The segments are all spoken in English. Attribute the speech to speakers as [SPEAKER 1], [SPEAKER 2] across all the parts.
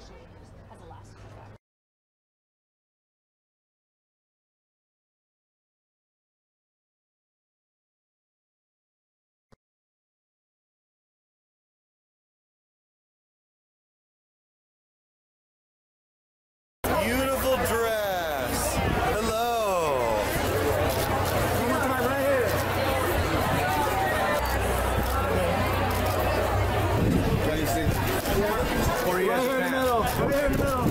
[SPEAKER 1] actually used as a last effect.
[SPEAKER 2] Beautiful dress. Hello.
[SPEAKER 3] Right here.
[SPEAKER 2] What do you think? Korea,
[SPEAKER 3] Right here in the middle. Right here in the middle.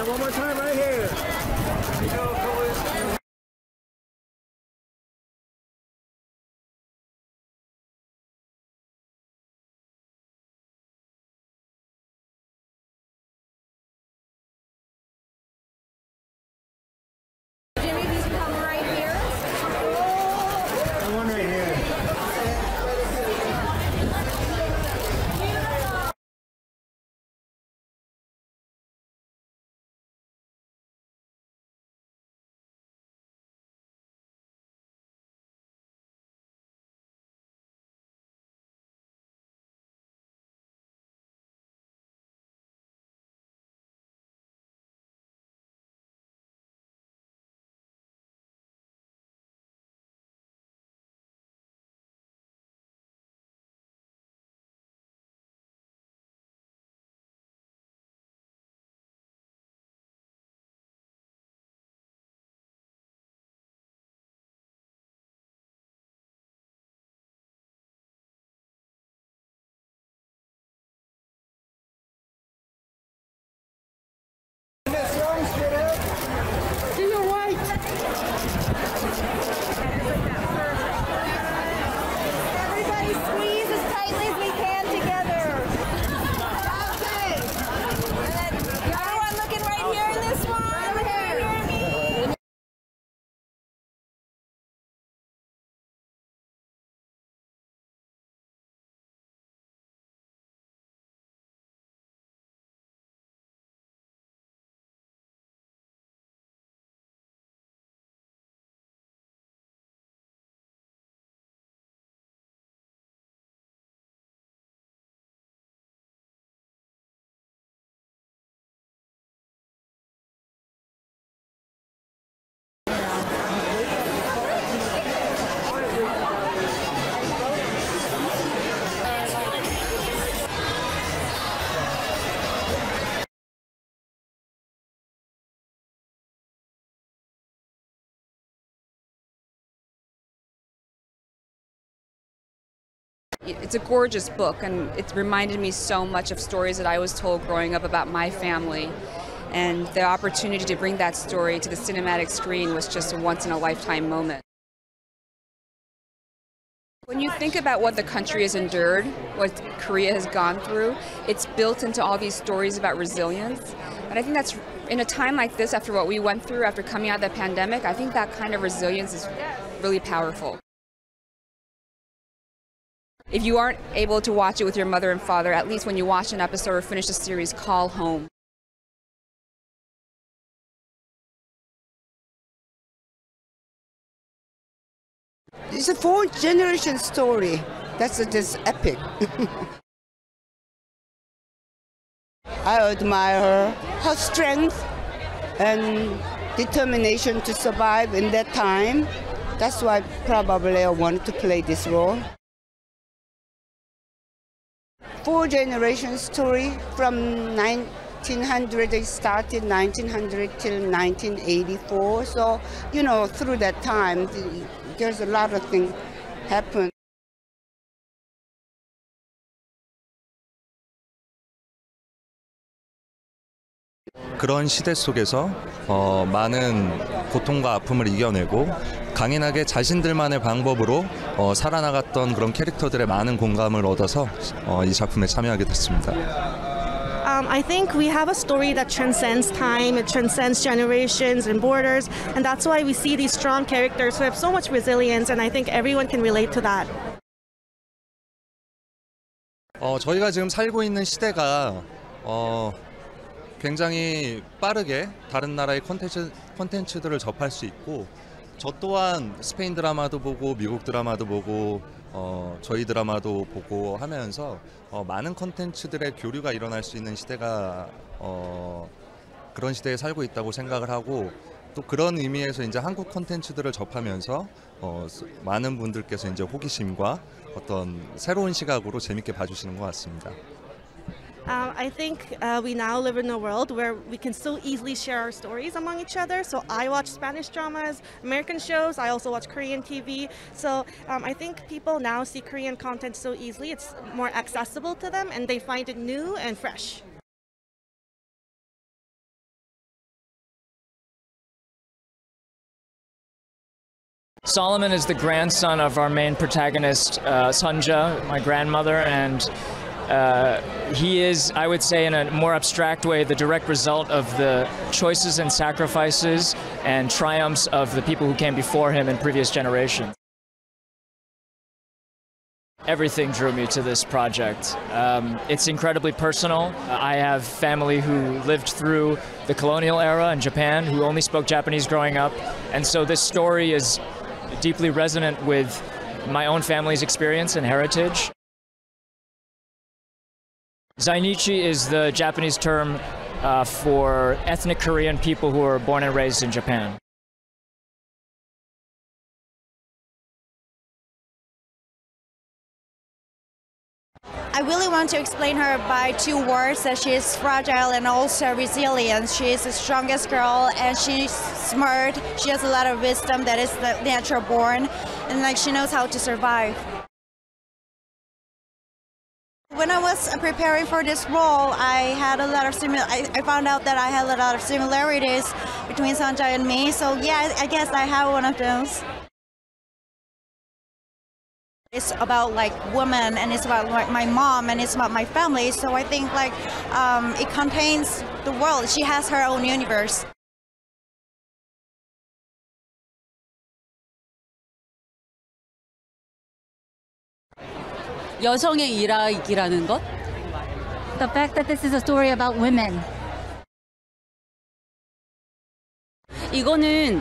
[SPEAKER 3] One more time right here. There you go, boys.
[SPEAKER 1] Jimmy, these come right here.
[SPEAKER 3] And one right here.
[SPEAKER 1] To your right. Everybody squeeze as tightly as we can together. Okay. And then everyone looking right here in this one. Right here. Me.
[SPEAKER 4] It's a gorgeous book, and it reminded me so much of stories that I was told growing up about my family. And the opportunity to bring that story to the cinematic screen was just a once-in-a-lifetime moment. When you think about what the country has endured, what Korea has gone through, it's built into all these stories about resilience. And I think that's, in a time like this, after what we went through, after coming out of the pandemic, I think that kind of resilience is really powerful. If you aren't able to watch it with your mother and father, at least when you watch an episode or finish a series, call home.
[SPEAKER 5] It's a 4-generation story. That's just epic. I admire her strength and determination to survive in that time. That's why probably I wanted to play this role. 4-generation story from 1900, it started 1900 till 1984. So, you know, through that time, there's a lot of things happen.
[SPEAKER 6] 그런 시대 속에서 많은 고통과 아픔을 이겨내고 강인하게 자신들만의 방법으로 살아나갔던 그런 캐릭터들의 많은 공감을 얻어서 이 작품에 참여하게 됐습니다.
[SPEAKER 7] I think we have a story that transcends time, it transcends generations and borders, and that's why we see these strong characters who have so much resilience, and I think everyone can relate to that.
[SPEAKER 6] 저희가 지금 살고 있는 시대가 굉장히 빠르게 다른 나라의 콘텐츠들을 접할 수 있고, 저 또한 스페인 드라마도 보고 미국 드라마도 보고 저희 드라마도 보고 하면서 많은 콘텐츠들의 교류가 일어날 수 있는 시대가 그런 시대에 살고 있다고 생각을 하고, 또 그런 의미에서 이제 한국 콘텐츠들을 접하면서 많은 분들께서 이제 호기심과 어떤 새로운 시각으로 재밌게 봐주시는 것 같습니다.
[SPEAKER 7] I think we now live in a world where we can so easily share our stories among each other. So I watch Spanish dramas, American shows, I also watch Korean TV. So I think people now see Korean content so easily, it's more accessible to them and they find it new and fresh.
[SPEAKER 8] Solomon is the grandson of our main protagonist, Sunja, my grandmother, and he is, I would say in a more abstract way, the direct result of the choices and sacrifices and triumphs of the people who came before him in previous generations. Everything drew me to this project. It's incredibly personal. I have family who lived through the colonial era in Japan, who only spoke Japanese growing up, and so this story is deeply resonant with my own family's experience and heritage. Zainichi is the Japanese term for ethnic Korean people who are born and raised in Japan.
[SPEAKER 1] I really want to explain her by two words, that she is fragile and also resilient. She is the strongest girl and she's smart. She has a lot of wisdom that is the natural born, and like she knows how to survive. When I was preparing for this role, I had a lot of I found out that I had a lot of similarities between Sanjay and me. So yeah, I guess I have one of those. It's about like women, and it's about like my mom, and it's about my family. So I think like it contains the world. She has her own universe.
[SPEAKER 9] 여성의 일하기라는 것?
[SPEAKER 10] The fact that this is a story about women.
[SPEAKER 9] 이거는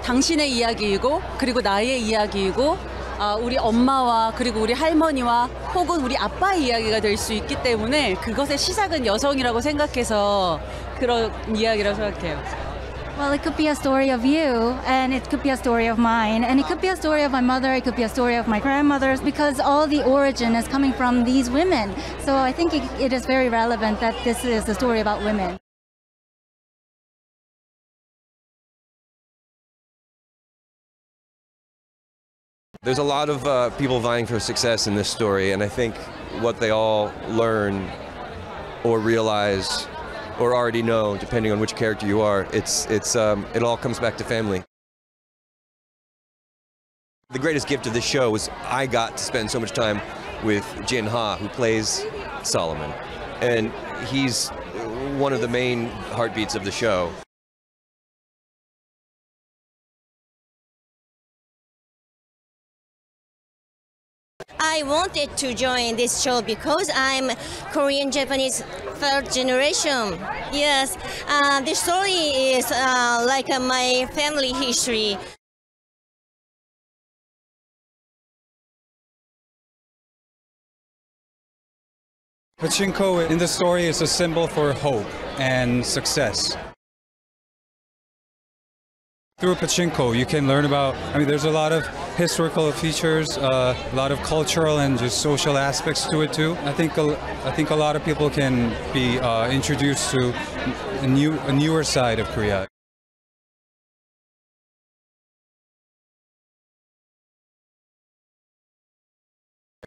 [SPEAKER 9] 당신의 이야기이고, 그리고 나의 이야기이고, 우리 엄마와 그리고 우리 할머니와 혹은 우리 아빠의 이야기가 될 수 있기 때문에 그것의 시작은 여성이라고 생각해서 그런 이야기라고 생각해요.
[SPEAKER 10] Well, it could be a story of you, and it could be a story of mine, and it could be a story of my mother, it could be a story of my grandmothers, because all the origin is coming from these women. So I think it is very relevant that this is a story about women.
[SPEAKER 11] There's a lot of people vying for success in this story, and I think what they all learn or realize or already know, depending on which character you are, it all comes back to family. The greatest gift of this show was I got to spend so much time with Jin Ha, who plays Solomon, and he's one of the main heartbeats of the show.
[SPEAKER 12] I wanted to join this show because I'm Korean-Japanese third generation. Yes, the story is like my family history.
[SPEAKER 3] Pachinko in the story is a symbol for hope and success. Through Pachinko, you can learn about, there's a lot of historical features, a lot of cultural and just social aspects to it too. I think a lot of people can be introduced to a newer side of Korea.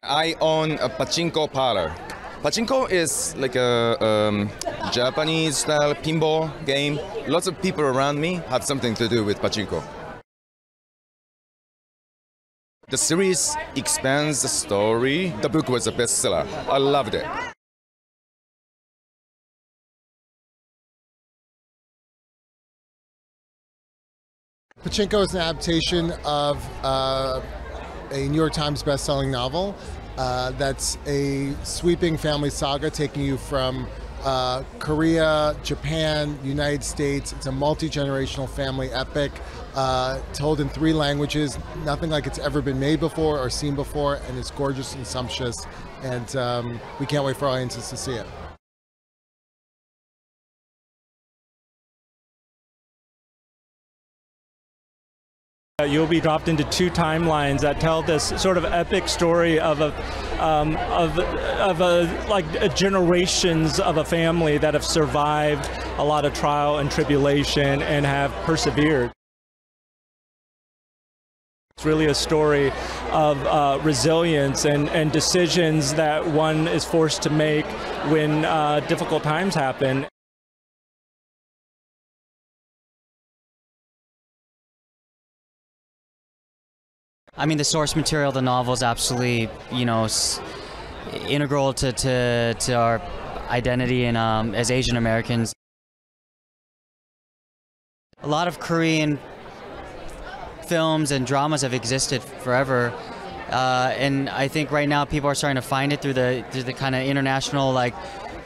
[SPEAKER 2] I own a Pachinko parlor. Pachinko is like a Japanese style pinball game. Lots of people around me have something to do with Pachinko. The series expands the story. The book was a bestseller. I loved it.
[SPEAKER 13] Pachinko is an adaptation of a New York Times best-selling novel. that's a sweeping family saga taking you from Korea, Japan, United States. It's a multi-generational family epic told in 3 languages, nothing like it's ever been made before or seen before, and it's gorgeous and sumptuous, and we can't wait for audiences to see it.
[SPEAKER 14] You'll be dropped into 2 timelines that tell this sort of epic story of generations of a family that have survived a lot of trial and tribulation and have persevered. It's really a story of resilience and decisions that one is forced to make when difficult times happen.
[SPEAKER 15] I mean, the source material of the novel is absolutely, integral to our identity and as Asian Americans. A lot of Korean films and dramas have existed forever, and I think right now people are starting to find it through the kind of international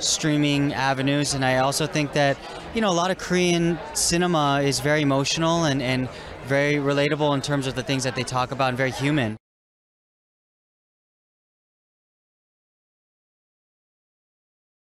[SPEAKER 15] streaming avenues. And I also think that a lot of Korean cinema is very emotional and very relatable in terms of the things that they talk about, and very human.